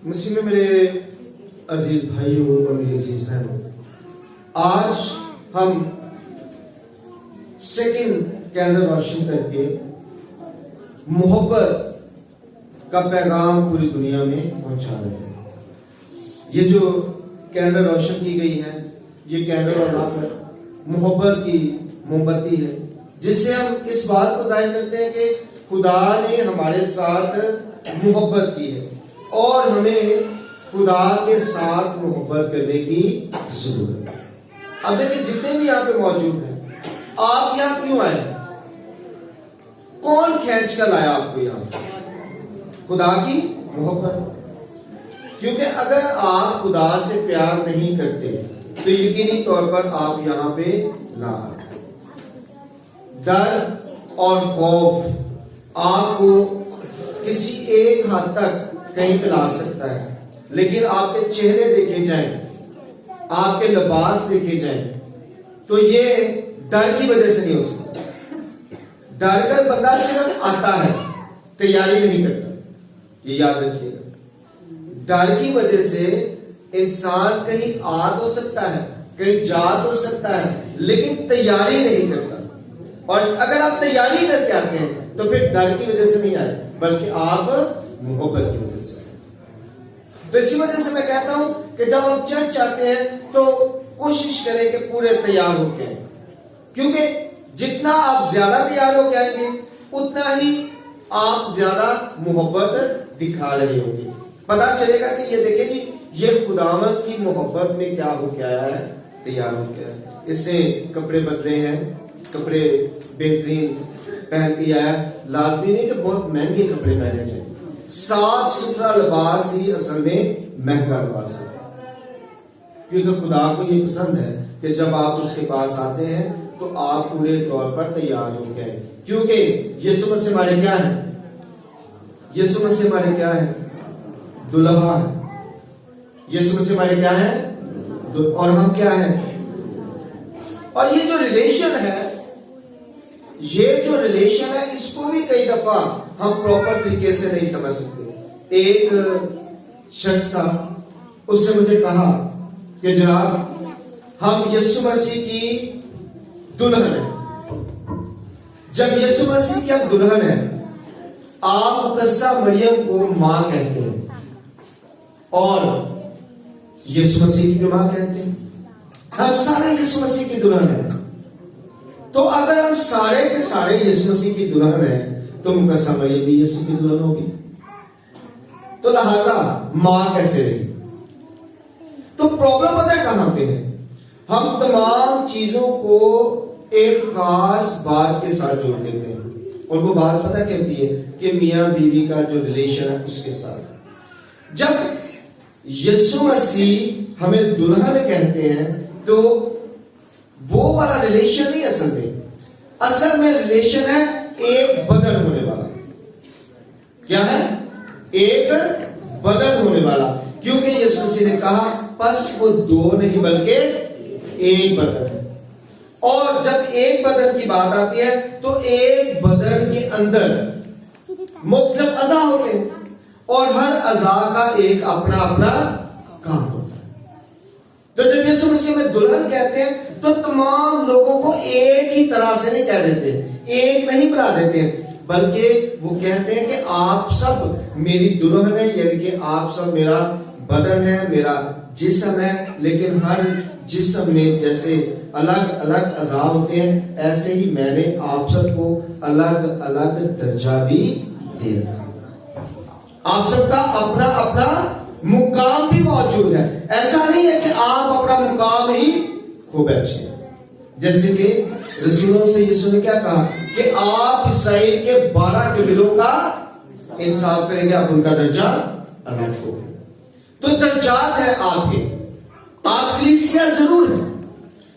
مسیح میں میرے عزیز بھائیوں اور میری عزیز بہنوں، آج ہم سیکنڈ کینڈل روشن کر کے محبت کا پیغام پوری دنیا میں پہنچا رہے ہیں۔ یہ جو کینڈل روشن کی گئی ہے، یہ کینڈل اور وہاں پر محبت کی موم بتی ہے، جس سے ہم اس بات کو ظاہر کرتے ہیں کہ خدا نے ہمارے ساتھ محبت کی ہے اور ہمیں خدا کے ساتھ محبت کرنے کی ضرورت ہے۔ اب دیکھیں، جتنے بھی یہاں پہ موجود ہیں، آپ یہاں کیوں آئے؟ کون کھینچ کر لایا آپ کو یہاں؟ خدا کی محبت۔ کیونکہ اگر آپ خدا سے پیار نہیں کرتے تو یقینی طور پر آپ یہاں پہ نہ آتے۔ ڈر اور خوف آپ کو کسی ایک حد تک کہیں پہ لا سکتا ہے، لیکن آپ کے چہرے دیکھے جائیں، آپ کے لباس دیکھے جائیں تو یہ ڈر کی وجہ سے نہیں ہو سکتا۔ ڈر کر بندہ صرف آتا ہے، تیاری نہیں کرتا، یہ یاد رکھیے گا۔ ڈر کی وجہ سے انسان کہیں آ تو سکتا ہے، کہیں جا تو سکتا ہے، لیکن تیاری نہیں کرتا۔ اور اگر آپ تیاری کر کے آتے ہیں تو پھر ڈر کی وجہ سے نہیں آئے، بلکہ آپ محبت کی وجہ سے۔ تو اسی وجہ سے میں کہتا ہوں کہ جب آپ چرچ آتے ہیں تو کوشش کریں کہ پورے تیار ہو کے آئیں، کیونکہ جتنا آپ زیادہ تیار ہو کے آئیں گے اتنا ہی آپ زیادہ محبت دکھا رہے ہوں گے۔ پتا چلے گا کہ یہ دیکھیں جی، یہ خداوند کی محبت میں کیا ہو کے آیا ہے، تیار ہو کے آیا ہے۔ اس نے کپڑے بدلے ہیں، کپڑے بہترین پہن کے آیا۔ لازمی نہیں کہ بہت مہنگے کپڑے پہنے جائیں، صاف ستھرا لباس ہی اصل میں مہنگا لباس ہے، کیونکہ خدا کو یہ پسند ہے کہ جب آپ اس کے پاس آتے ہیں تو آپ پورے طور پر تیار ہو کے آئیں، کیونکہ یسوع مسیح ہمارے کیا ہیں؟ یسوع مسیح ہمارے کیا ہیں؟ دلہا ہے۔ یسوع مسیح ہمارے کیا ہیں؟ اور ہم کیا ہیں؟ اور یہ جو ریلیشن ہے، اس کو بھی کئی دفعہ ہم پراپر طریقے سے نہیں سمجھ سکتے۔ ایک شخص تھا، اس سے مجھے کہا کہ جناب ہم یسوع مسیح کی دلہن ہیں۔ جب یسوع مسیح کی ہم دلہن ہیں، آپ مقدسہ مریم کو ماں کہتے ہیں اور یسوع مسیح کی ماں کہتے ہیں۔ ہم سارے یسوع مسیح کی دلہن ہیں، تو اگر ہم سارے کے سارے یسوع مسیح کی دلہن ہیں تو مقدسہ مریم بھی یسوع کی دلہن ہوگی، تو لہذا ماں کیسے رہی؟ تو پرابلم پتہ ہے کہاں پہ ہے؟ ہم تمام چیزوں کو ایک خاص بات کے ساتھ جوڑ دیتے ہیں، اور وہ بات پتہ کیا ہوتی ہے کہ میاں بیوی کا جو ریلیشن ہے اس کے ساتھ۔ جب یسوع مسیح ہمیں دلہن کہتے ہیں تو وہ والا ریلیشن نہیں، اصل میں ریلیشن ہے ایک بدن ہونے والا۔ کیا ہے؟ ایک بدن ہونے والا، کیونکہ یسوع مسیح نے کہا پس وہ دو نہیں بلکہ ایک بدن ہے۔ اور جب ایک بدن کی بات آتی ہے تو ایک بدن کے اندر مختلف اعضاء ہوتے ہیں اور ہر اعضاء کا ایک اپنا اپنا کام ہوتا ہے۔ تو جب یسوع مسیح میں دلہن کہتے ہیں تو تمام لوگوں کو ایک ہی طرح سے نہیں کہہ دیتے، ایک نہیں بنا دیتے، بلکہ وہ کہتے ہیں کہ آپ سب میری دلہن ہے، یعنی کہ آپ سب میرا بدن ہے، میرا جسم ہے۔ لیکن ہر جسم میں جیسے الگ الگ اعضاء ہوتے ہیں، ایسے ہی میں نے آپ سب کو الگ الگ درجہ بھی دے رکھا۔ آپ سب کا اپنا اپنا مقام بھی موجود ہے۔ ایسا نہیں ہے کہ آپ اپنا مقام ہی کھو بیٹھے ہیں، جیسے کہ رسولوں سے یسوع نے کیا کہا کہ آپ اسرائیل کے 12 قبیلوں کا انصاف کریں گے، آپ ان کا درجہ الگ ہو۔ تو درجات ہیں آپ کے، آپ کلیسیا ضرور ہے،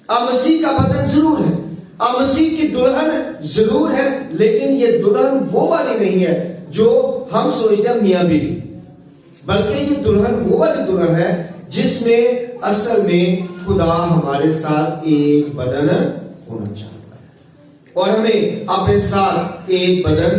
آپ مسیح کا بدن ضرور ہے، آپ مسیح کی دلہن ضرور ہے، لیکن یہ دلہن وہ والی نہیں ہے جو ہم سوچتے ہیں میاں بیوی، بلکہ یہ دلہن وہ والی دلہن ہے جس میں اصل میں خدا ہمارے ساتھ ایک بدن ہونا چاہتا ہے اور ہمیں اپنے ساتھ ایک بدن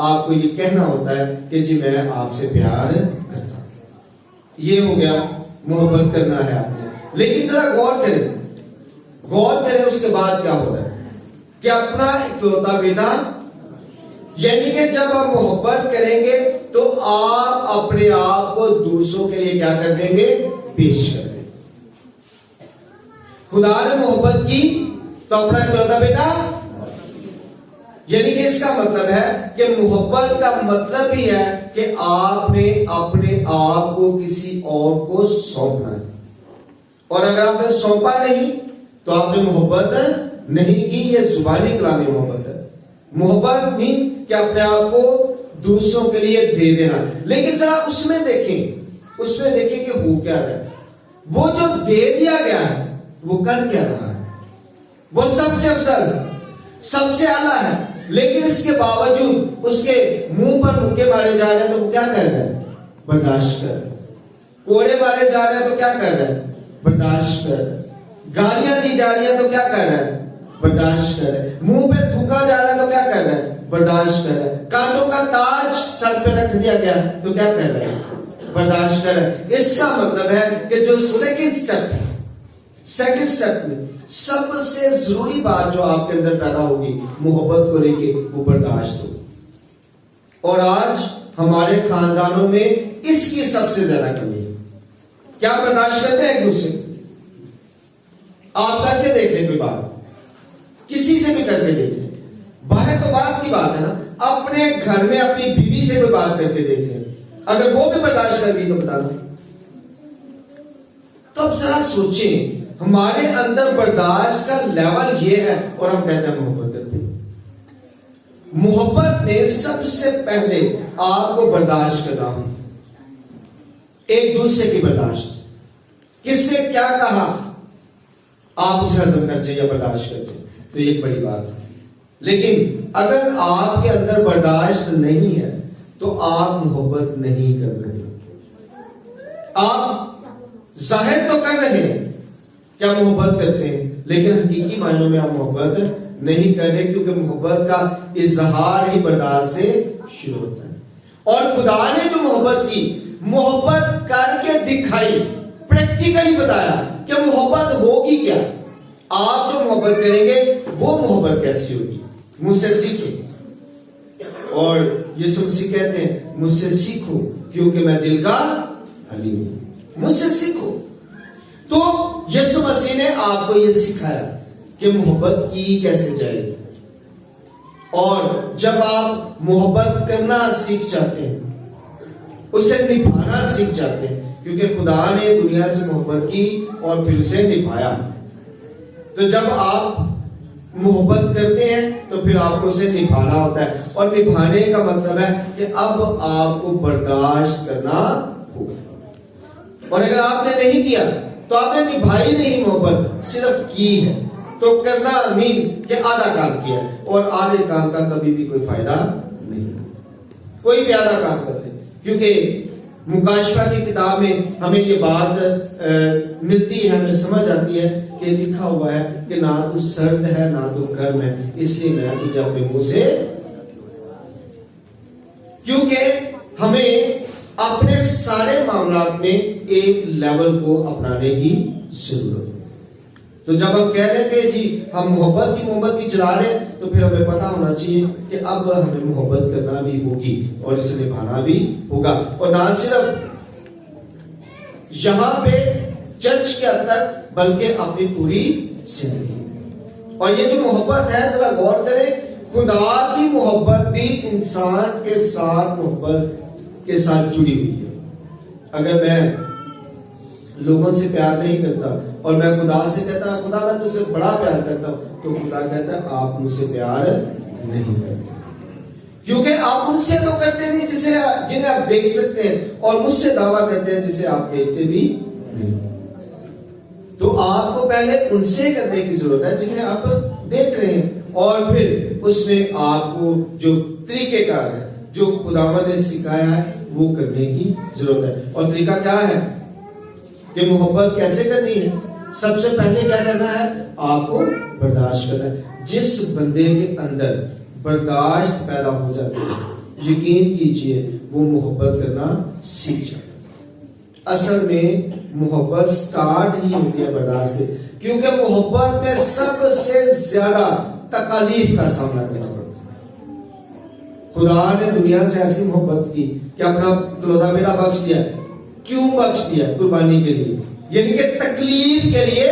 آپ کو یہ کہنا ہوتا ہے کہ جی میں آپ سے پیار کرتا ہوں. یہ ہو گیا محبت کرنا ہے آپ نے. لیکن ذرا غور کریں اس کے بعد کیا ہو رہا ہے کہ اپنا اکلوتا بیٹا, یعنی کہ جب آپ محبت کریں گے تو آپ اپنے آپ کو دوسروں کے لیے کیا کر دیں گے, پیش کر دیں گے. خدا نے محبت کی تو اپنا اکلوتا بیٹا, یعنی کہ اس کا مطلب ہے کہ محبت کا مطلب ہی ہے کہ آپ نے اپنے آپ کو کسی اور کو سونپنا ہے. اور اگر آپ نے سونپا نہیں تو آپ نے محبت نہیں کی. یہ زبانی کلامی محبت ہے. محبت مین کہ اپنے آپ کو دوسروں کے لیے دے دینا. لیکن ذرا اس میں دیکھیں کہ ہو کیا رہا ہے. وہ جو دے دیا گیا ہے وہ کر کیا رہا ہے, وہ سب سے افضل, سب سے اعلیٰ ہے. لیکن اس کے باوجود اس کے منہ پر مکے مارے جا رہے ہیں تو وہ کیا کر رہے ہیں, برداشت کر رہے ہیں. کوڑے مارے جا رہے ہیں تو کیا کر رہے ہیں, برداشت کر رہے ہیں. گالیاں دی جا رہی ہیں تو کیا کر رہے ہیں, برداشت کر رہے ہیں. منہ پہ تھوکا جا رہا ہے تو کیا کر رہے ہیں, برداشت کر رہے ہیں. کانوں کا تاج سر پہ رکھ دیا گیا تو کیا کر رہے ہیں, برداشت کر رہے ہیں. اس کا مطلب ہے کہ جو سیکنڈ سٹیپ میں سب سے ضروری بات جو آپ کے اندر پیدا ہوگی محبت کو لے کے, وہ برداشت ہوگی. اور آج ہمارے خاندانوں میں اس کی سب سے زیادہ کمی ہے. کیا برداشت کرتے ہیں ایک دوسرے کو؟ آپ کر کے دیکھ لیں کوئی بات, کسی سے بھی کر کے دیکھ لیں. باہر تو بات کی بات ہے نا, اپنے گھر میں اپنی بیوی سے کوئی بات کر کے دیکھ لیں, اگر وہ بھی برداشت کر گئی تو بتا دیں. تو اب ذرا سوچیں, ہمارے اندر برداشت کا لیول یہ ہے اور ہم کہتے ہیں محبت کرتے ہیں. محبت میں سب سے پہلے آپ کو برداشت کرنا ہو, ایک دوسرے کی برداشت. کس نے کیا کہا آپ اسے ہضم کرتے یا برداشت کرتے تو یہ ایک بڑی بات ہے. لیکن اگر آپ کے اندر برداشت نہیں ہے تو آپ محبت نہیں کر رہے. آپ ظاہر تو کر رہے ہیں کیا محبت کرتے ہیں, لیکن حقیقی معنوں میں آپ محبت نہیں کر رہے, کیونکہ محبت کا اظہار ہی برداشت سے شروع ہوتا ہے. اور خدا نے جو محبت کی, محبت کر کے دکھائی, پریکٹیکلی بتایا کہ محبت ہوگی کیا. آپ جو محبت کریں گے وہ محبت کیسی ہوگی, مجھ سے سیکھیں. اور یسوع مسیح کہتے ہیں مجھ سے سیکھو کیونکہ میں دل کا حلیم ہوں. مجھ سے سیکھو. تو یسوع مسیح نے آپ کو یہ سکھایا کہ محبت کی کیسے جائے گی. اور جب آپ محبت کرنا سیکھ جاتے ہیں, اسے نبھانا سیکھ جاتے ہیں, کیونکہ خدا نے دنیا سے محبت کی اور پھر اسے نبھایا. تو جب آپ محبت کرتے ہیں تو پھر آپ کو اسے نبھانا ہوتا ہے. اور نبھانے کا مطلب ہے کہ اب آپ کو برداشت کرنا ہوگا. اور اگر آپ نے نہیں کیا تو آپ نے نبھائی نہیں محبت, صرف کی ہے. تو کرنا مین کہ آدھا کام کیا ہے, اور آدھے کام کا کبھی بھی کوئی فائدہ نہیں. کوئی بھی آدھا کام کر لے, کیونکہ مکاشفہ کی کتاب میں ہمیں یہ بات ملتی ہے, ہمیں سمجھ آتی ہے کہ لکھا ہوا ہے کہ نہ تو سرد ہے نہ تو گرم ہے, اس لیے میں تجھے اپنے منہ سے. کیونکہ ہمیں اپنے سارے معاملات میں ایک لیول کو اپنانے کی ضرورت ہے. تو جب ہم کہہ رہے ہیں کہ جی ہم محبت کی چلا رہے ہیں, تو پھر ہمیں پتا ہونا چاہیے کہ اب ہمیں محبت کرنا بھی ہوگی اور اسے نبھانا بھی ہوگا. اور نہ صرف یہاں پہ چرچ کے اندر بلکہ اپنی پوری زندگی. اور یہ جو محبت ہے ذرا غور کریں, خدا کی محبت بھی انسان کے ساتھ محبت کے ساتھ جڑی ہوئی ہے. اگر میں لوگوں سے پیار نہیں کرتا اور میں خدا سے کہتا خدا میں تجھ سے بڑا پیار کرتا ہوں, تو خدا کہتا ہے آپ مجھ سے پیار نہیں کرتے, کیونکہ آپ ان سے تو کرتے نہیں جنہیں آپ دیکھ سکتے ہیں, اور مجھ سے دعویٰ کرتے ہیں جسے آپ دیکھتے بھی نہیں. تو آپ کو پہلے ان سے کرنے کی ضرورت ہے جنہیں آپ دیکھ رہے ہیں, اور پھر اس میں آپ کو جو طریقہ کار ہے جو خداوند نے سکھایا ہے وہ کرنے کی ضرورت ہے. اور طریقہ کیا ہے کہ محبت کیسے کرنی ہے؟ سب سے پہلے کیا کرنا ہے, آپ کو برداشت کرنا ہے. جس بندے کے اندر برداشت پیدا ہو جاتی ہے، یقین کیجئے وہ محبت کرنا سیکھ جاتا ہے۔ اصل میں محبت سٹارٹ ہی ہوتی ہے برداشت سے، کیونکہ محبت میں سب سے زیادہ تکالیف کا سامنا کرنا پڑتا ہے۔ خدا نے دنیا سے ایسی محبت کی کہ اپنا اکلوتا بیٹا بخش دیا۔ کیوں بخش دیا؟ قربانی کے لیے، یعنی کہ تکلیف کے لیے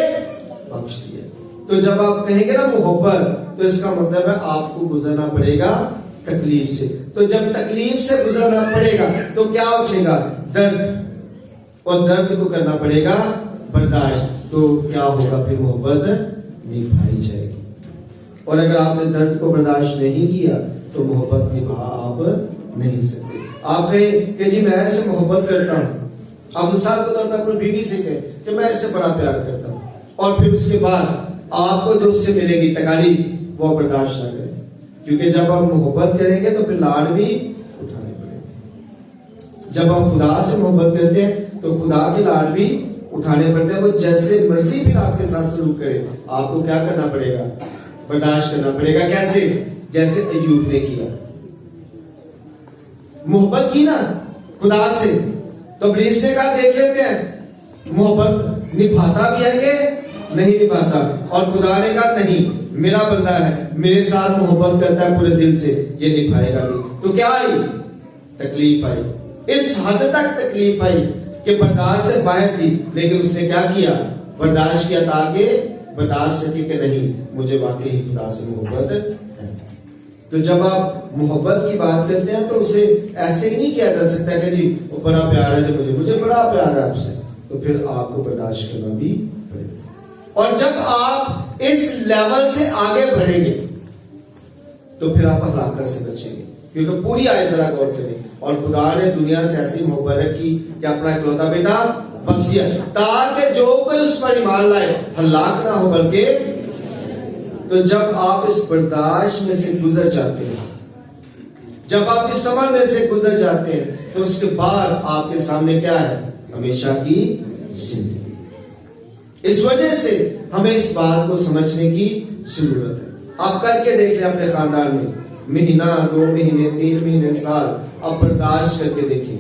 بخش دیا۔ تو جب آپ کہیں گے نا محبت، تو اس کا مطلب ہے آپ کو گزرنا پڑے گا تکلیف سے۔ تو جب تکلیف سے گزرنا پڑے گا تو کیا اٹھے گا؟ درد، اور درد کو کرنا پڑے گا برداشت۔ تو کیا ہوگا؟ پھر محبت نبھائی جائے گی۔ اور اگر آپ نے درد کو برداشت نہیں کیا تو محبت نبھا آپ نہیں سکتے۔ آپ کہیں کہ جی میں ایسے محبت کرتا ہوں، اب مثال کے طور پر اپنی بیوی سے کہیں کہ میں اس سے بڑا پیار کرتا ہوں، اور پھر اس کے بعد آپ کو جو اس سے ملے گی تکالیف وہ برداشت نہ کریں، کیونکہ جب آپ محبت کریں گے تو پھر لاڑ بھی اٹھانے پڑیں گے۔ جب آپ خدا سے محبت کرتے ہیں تو خدا کے لاڑ بھی اٹھانے پڑتے ہیں۔ وہ جیسے مرضی پھر آپ کے ساتھ سلوک کرے، آپ کو کیا کرنا پڑے گا؟ برداشت کرنا پڑے گا۔ کیسے؟ جیسے ایوب نے کیا، محبت کی نا خدا سے، تو ابلیس نے کہا دیکھ لیتے ہیں محبت نبھاتا بھی ہے کہ نہیں نبھاتا، اور خدا نے کہا نہیں، میرا بندہ ہے، میرے ساتھ محبت کرتا ہے پورے دل سے، یہ نبھائے گا بھی۔ تو کیا آئی؟ تکلیف آئی، اس حد تک تکلیف آئی کہ برداشت سے باہر تھی، لیکن اس نے کیا کیا؟ برداشت کیا، تاکہ برداشت سکے کہ نہیں مجھے واقعی خدا سے محبت ہے۔ تو جب آپ محبت کی بات کرتے ہیں تو اسے ایسے ہی نہیں کیا جا سکتا کہ جی وہ بڑا پیار ہے جو مجھے بڑا پیار ہے آپ سے، تو پھر آپ کو برداشت کرنا بھی پڑے گا۔ اور جب آپ اس لیول سے آگے بڑھیں گے تو پھر آپ ہلاکت سے بچیں گے، کیونکہ پوری آیت ذرا غور کریں، اور خدا نے دنیا سے ایسی محبت رکھی کہ اپنا اکلوتا بیٹا بخش دیا تاکہ جو کوئی اس پر ایمان لائے ہلاک نہ ہو بلکہ۔ تو جب آپ اس برداشت میں سے گزر جاتے ہیں، جب آپ اس عمل میں سے گزر جاتے ہیں، تو اس کے بعد آپ کے سامنے کیا ہے؟ ہمیشہ کی زندگی۔ اس وجہ سے ہمیں اس بات کو سمجھنے کی ضرورت ہے۔ آپ کر کے دیکھ لیں اپنے خاندان میں، مہینہ، 2 مہینے، 3 مہینے، سال، آپ برداشت کر کے دیکھیں،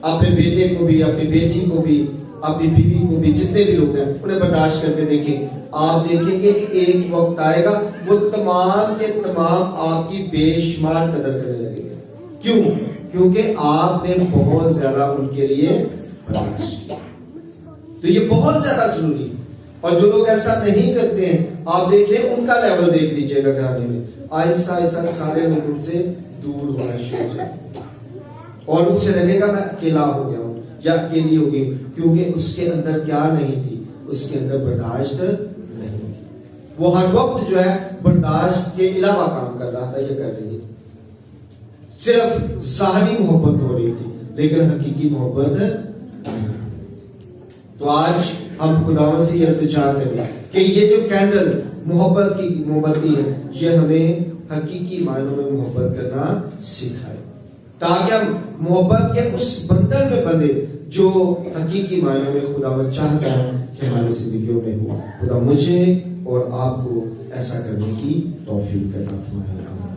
اپنے بیٹے کو بھی، اپنی بیٹی کو بھی، اپنی بیوی کو بھی، جتنے بھی لوگ ہیں انہیں برداشت کر کے دیکھیں۔ آپ دیکھیں گے کہ ایک وقت آئے گا وہ تمام کے تمام آپ کی بے شمار قدر کرنے لگے گے۔ کیوں؟ کیونکہ آپ نے بہت زیادہ ان کے لیے برداشت کیا۔ تو یہ بہت زیادہ ضروری ہے، اور جو لوگ ایسا نہیں کرتے ہیں آپ دیکھیں ان کا لیول دیکھ لیجئے گا گھرانے میں، آہستہ آہستہ سارے لوگ ان سے دور ہونا شروع ہو جائیں، اور ان سے لگے گا میں اکیلا ہو گیا ہوں یا اکیلی ہو گئی، کیونکہ اس کے اندر کیا نہیں تھی؟ اس کے اندر برداشت نہیں۔ وہ ہر وقت جو ہے برداشت کے علاوہ کام کر رہا تھا یا کر رہی تھی، صرف ظاہری محبت ہو رہی تھی لیکن حقیقی محبت نہیں۔ تو آج ہم خداوند سے یہ التجا کریں کہ یہ جو کینڈل محبت کی موم بتی ہے، یہ ہمیں حقیقی معنوں میں محبت کرنا سکھائے، تاکہ ہم محبت کے اس بندھن میں بندھے جو حقیقی معنوں میں خداوند چاہتا ہے کہ ہماری زندگیوں میں ہو۔ خدا مجھے اور آپ کو ایسا کرنے کی توفیق کرنا فرمائے۔ آمین۔